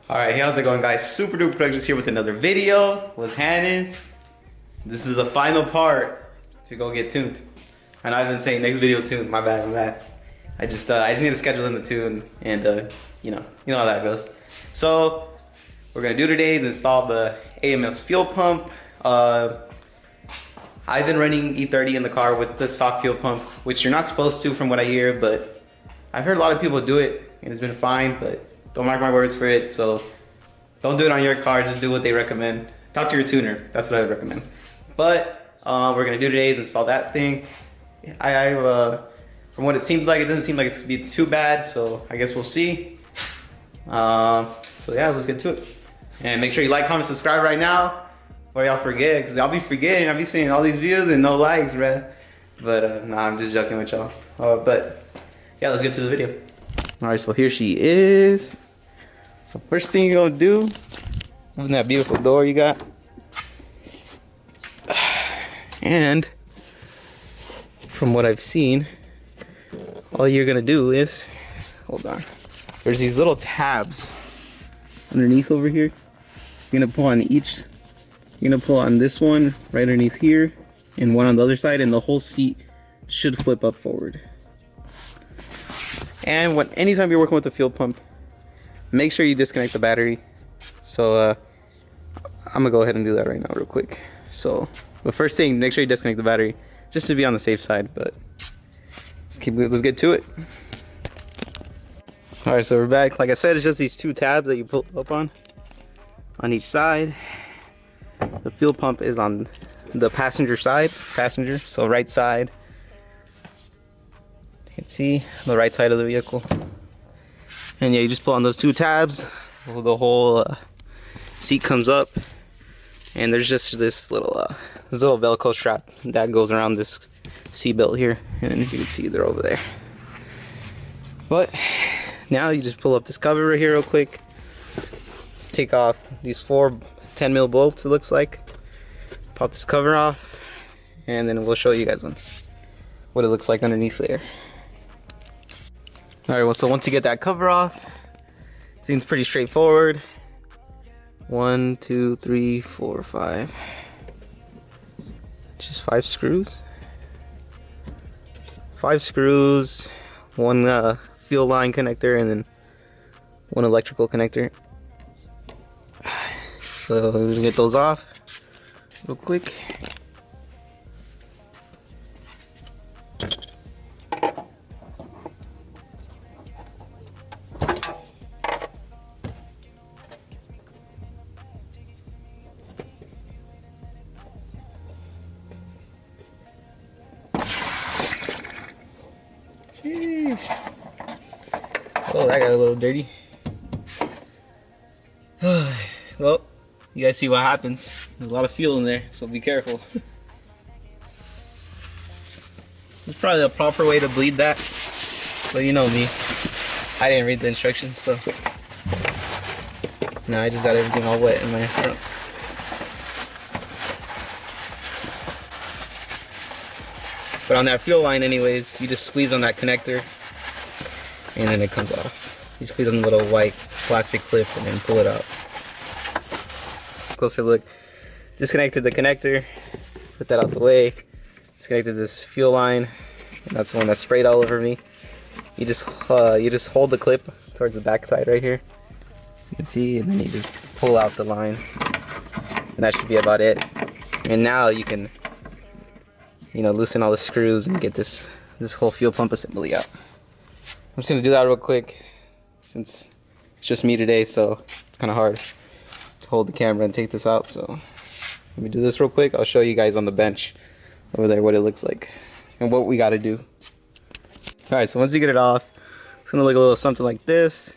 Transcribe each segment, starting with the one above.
Alright, hey, how's it going, guys? SvperDvperAlex Productions here with another video. What's happening? This is the final part to go get tuned. I know I've been saying next video tuned. My bad. I just need to schedule in the tune, and you know how that goes. So we're gonna do today is install the AMS fuel pump. I've been running E30 in the car with the stock fuel pump, which you're not supposed to from what I hear, but I've heard a lot of people do it and it's been fine, but don't mark my words for it, so don't do it on your car, just do what they recommend. Talk to your tuner, that's what I would recommend. But we're gonna do today is install that thing. From what it seems like, it doesn't seem like it's gonna be too bad, so I guess we'll see. So yeah, let's get to it. And make sure you like, comment, subscribe right now, or y'all forget, because y'all be forgetting. I'll be seeing all these views and no likes, bruh. But nah, I'm just joking with y'all. But yeah, let's get to the video. Alright, so here she is. So first thing you're gonna do, open that beautiful door you got. And from what I've seen, all you're gonna do is, hold on, there's these little tabs underneath over here. You're gonna pull on each, you're gonna pull on this one right underneath here, and one on the other side, and the whole seat should flip up forward. And anytime you're working with the fuel pump, make sure you disconnect the battery. So I'm gonna go ahead and do that right now real quick. So the first thing, make sure you disconnect the battery, just to be on the safe side. But let's get to it. All right, so we're back. Like I said, it's just these two tabs that you pull up on each side. The fuel pump is on the passenger side, so right side. You can see the right side of the vehicle. And yeah, you just pull on those two tabs, the whole seat comes up, and there's just this little Velcro strap that goes around this seat belt here, and as you can see, they're over there. But now you just pull up this cover right here real quick, take off these 4 10mm bolts, it looks like, pop this cover off, and then we'll show you guys what it looks like underneath there. Alright, well, so once you get that cover off, seems pretty straightforward. 1, 2, 3, 4, 5. Just 5 screws. 5 screws, 1 fuel line connector, and then 1 electrical connector. So we're gonna get those off real quick. Oh, that got a little dirty. Well, you guys see what happens. There's a lot of fuel in there, so be careful. There's probably a proper way to bleed that, but you know me, I didn't read the instructions, so now I just got everything all wet in my front. But on that fuel line anyways, you just squeeze on that connector and then it comes off. You squeeze on the little white plastic clip and then pull it out. Closer look. Disconnected the connector, put that out the way. Disconnected this fuel line, and that's the one that sprayed all over me. You just hold the clip towards the back side right here, as you can see, and then you just pull out the line. And that should be about it. And now you can, loosen all the screws and get this whole fuel pump assembly out. I'm just gonna do that real quick since it's just me today, so it's kind of hard to hold the camera and take this out. So let me do this real quick. I'll show you guys on the bench over there what it looks like and what we got to do. All right, so once you get it off, it's gonna look a little something like this.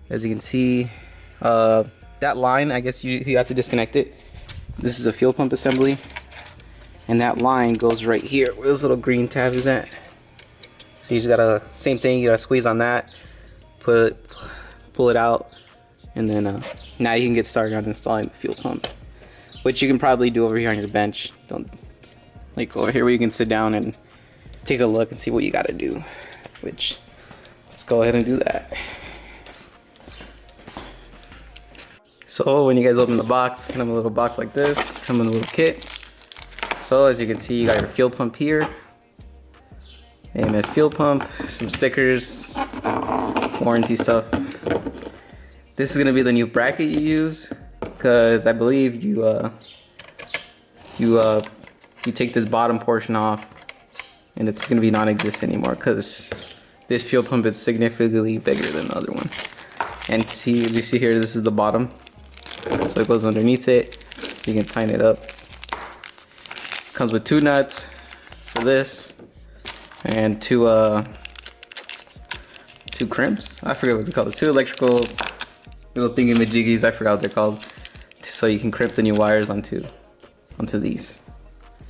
As you can see, that line, I guess you have to disconnect it. This is a fuel pump assembly, and that line goes right here where this little green tab is at. So you just gotta, same thing, you gotta squeeze on that, pull it out, and then now you can get started on installing the fuel pump, which you can probably do over here on your bench. Don't, like over here where you can sit down and take a look and see what you gotta do, which, let's go ahead and do that. So when you guys open the box, come in a little box like this, come in a little kit. So as you can see, you got your fuel pump here, AMS fuel pump, some stickers, warranty stuff. This is gonna be the new bracket you use, because I believe you take this bottom portion off, and it's gonna be non-existent anymore, because this fuel pump is significantly bigger than the other one. And see, you see here, this is the bottom, so it goes underneath it, so you can tighten it up. Comes with 2 nuts for this, and two crimps. I forget what they're called. 2 electrical little thingamajiggies. I forgot what they're called. So you can crimp the new wires onto these.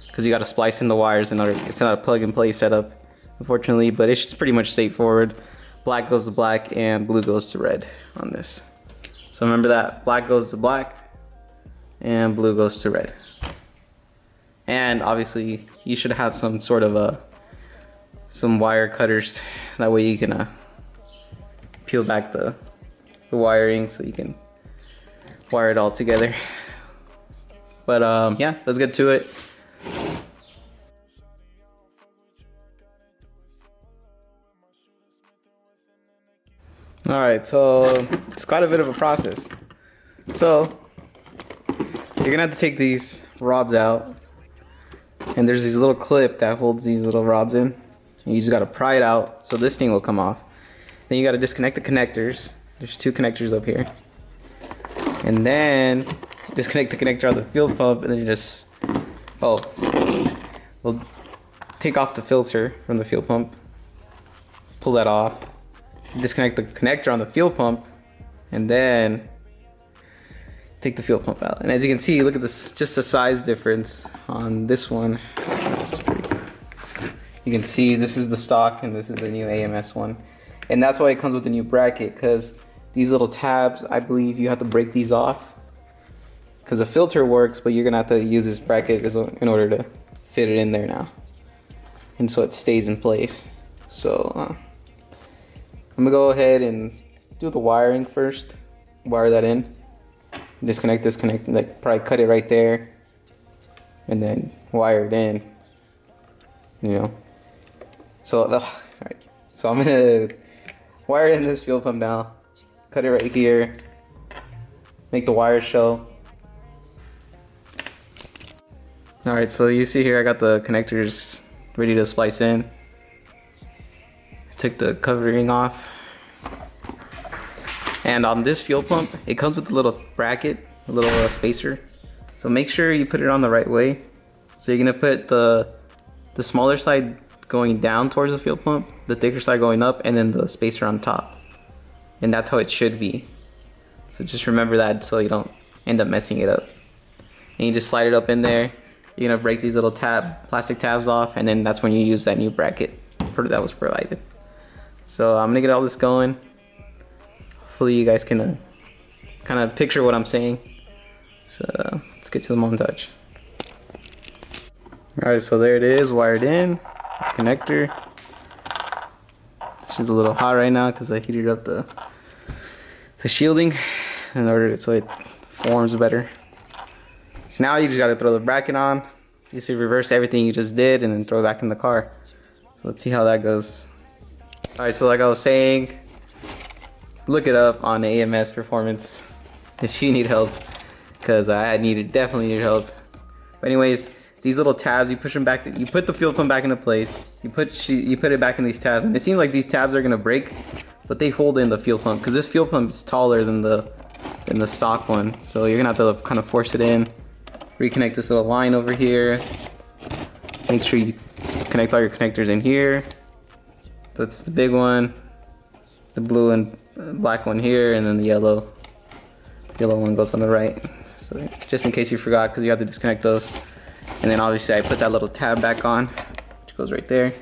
Because you got to splice in the wires in order. It's not a plug and play setup, unfortunately, but it's pretty much straightforward. Black goes to black and blue goes to red on this. So remember that, black goes to black and blue goes to red. And obviously you should have some sort of some wire cutters, that way you can peel back the wiring so you can wire it all together. But yeah, let's get to it. Alright, so it's quite a bit of a process. So you're gonna have to take these rods out, and there's this little clip that holds these little rods in, and you just gotta pry it out so this thing will come off. Then you gotta disconnect the connectors. There's 2 connectors up here, and then disconnect the connector on the fuel pump, and then you just we'll take off the filter from the fuel pump, pull that off, disconnect the connector on the fuel pump, and then take the fuel pump out. And as you can see, look at this, just the size difference on this one. That's pretty cool. You can see this is the stock and this is the new AMS one. And that's why it comes with the new bracket, because these little tabs, I believe you have to break these off. Because the filter works, but you're gonna have to use this bracket in order to fit it in there now. And so it stays in place. So I'm gonna go ahead and do the wiring first. Wire that in. Disconnect this like probably cut it right there, and then wire it in. You know. So alright. So I'm gonna wire in this fuel pump now. Cut it right here. Make the wires show. Alright, so you see here I got the connectors ready to splice in. I took the covering off. And on this fuel pump, it comes with a little bracket, a little spacer. So make sure you put it on the right way. So you're gonna put the smaller side going down towards the fuel pump, the thicker side going up, and then the spacer on top. And that's how it should be. So just remember that so you don't end up messing it up. And you just slide it up in there. You're gonna break these little plastic tabs off, and then that's when you use that new bracket that was provided. So I'm gonna get all this going. Hopefully you guys can kind of picture what I'm saying. So let's get to the montage. Alright, so there it is, wired in, connector. She's a little hot right now because I heated up the shielding in order so it forms better. So now you just gotta throw the bracket on. You just reverse everything you just did and then throw it back in the car. So let's see how that goes. Alright, so like I was saying, look it up on AMS Performance if you need help, because I definitely needed help. But anyways, these little tabs, you push them back, you put the fuel pump back into place, you put it back in these tabs, and it seems like these tabs are gonna break, but they hold in the fuel pump, because this fuel pump is taller than the stock one. So you're gonna have to kind of force it in, reconnect this little line over here, make sure you connect all your connectors in here. That's the big one, the blue and black one here, and then the yellow one goes on the right. So just in case you forgot, because you have to disconnect those. And then obviously I put that little tab back on, which goes right there.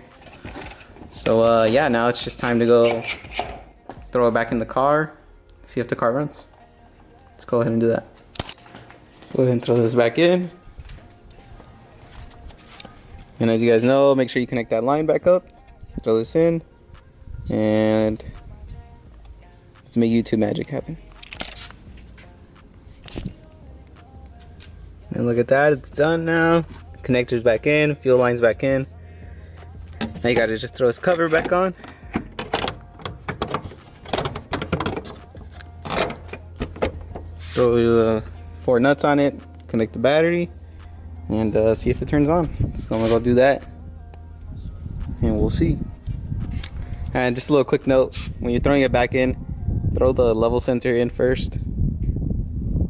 So yeah, now it's just time to go throw it back in the car, see if the car runs. Let's go ahead and do that. Go ahead and throw this back in. And as you guys know, make sure you connect that line back up. Throw this in, and let's make YouTube magic happen. And look at that, it's done now. Connector's back in, fuel line's back in. Now you gotta just throw his cover back on. Throw 4 nuts on it, connect the battery, and see if it turns on. So I'm gonna go do that, and we'll see. And just a little quick note, when you're throwing it back in, throw the level sensor in first,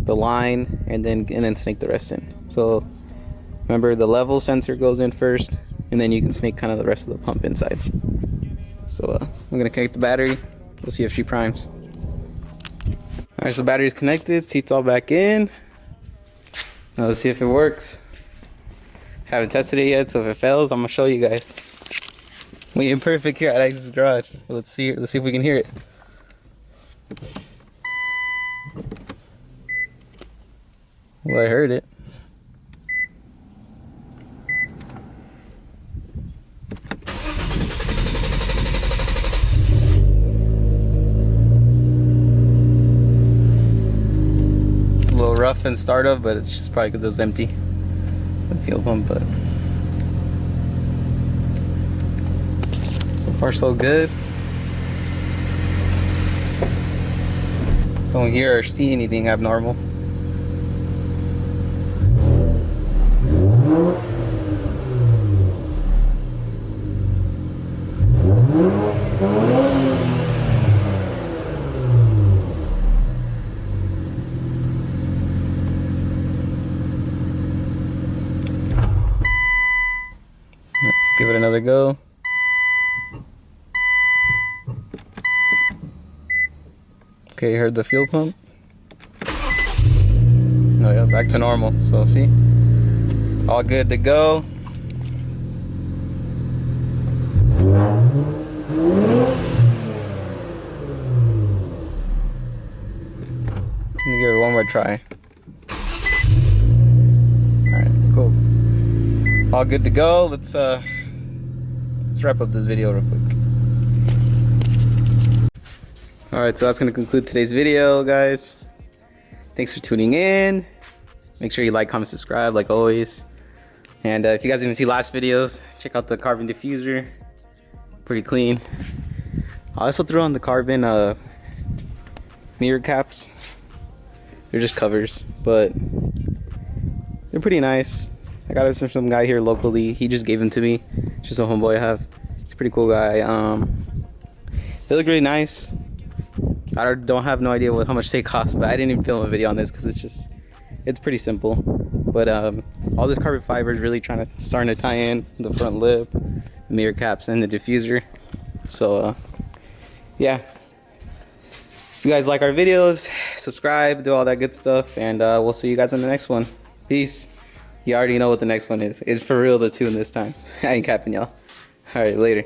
the line, and then snake the rest in. So remember, the level sensor goes in first, and then you can snake kind of the rest of the pump inside. So I'm gonna connect the battery. We'll see if she primes. Alright, so battery's connected, seat's all back in. Now let's see if it works. Haven't tested it yet, so if it fails, I'm gonna show you guys. We imperfect here at Alex's garage. Let's see if we can hear it. Well, I heard it. A little rough in startup, but it's just probably because it was empty. The fuel pump, but so far so good. Don't hear or see anything abnormal. Let's give it another go. Okay, you heard the fuel pump? Oh yeah, back to normal. So see? All good to go. Let me give it one more try. Alright, cool. All good to go. Let's wrap up this video real quick. Alright, so that's going to conclude today's video, guys. Thanks for tuning in. Make sure you like, comment, subscribe, like always. And if you guys didn't see last videos, check out the carbon diffuser. Pretty clean. I also threw on the carbon mirror caps. They're just covers, but they're pretty nice. I got it from some guy here locally. He just gave them to me. Just a homeboy I have. He's a pretty cool guy. They look really nice. I don't have no idea how much they cost, but I didn't even film a video on this because it's pretty simple. But all this carbon fiber is really starting to tie in the front lip, the mirror caps, and the diffuser. So yeah, if you guys like our videos, subscribe, do all that good stuff, and we'll see you guys in the next one. Peace. You already know what the next one is. It's for real the tune this time. I ain't capping y'all. All right, later.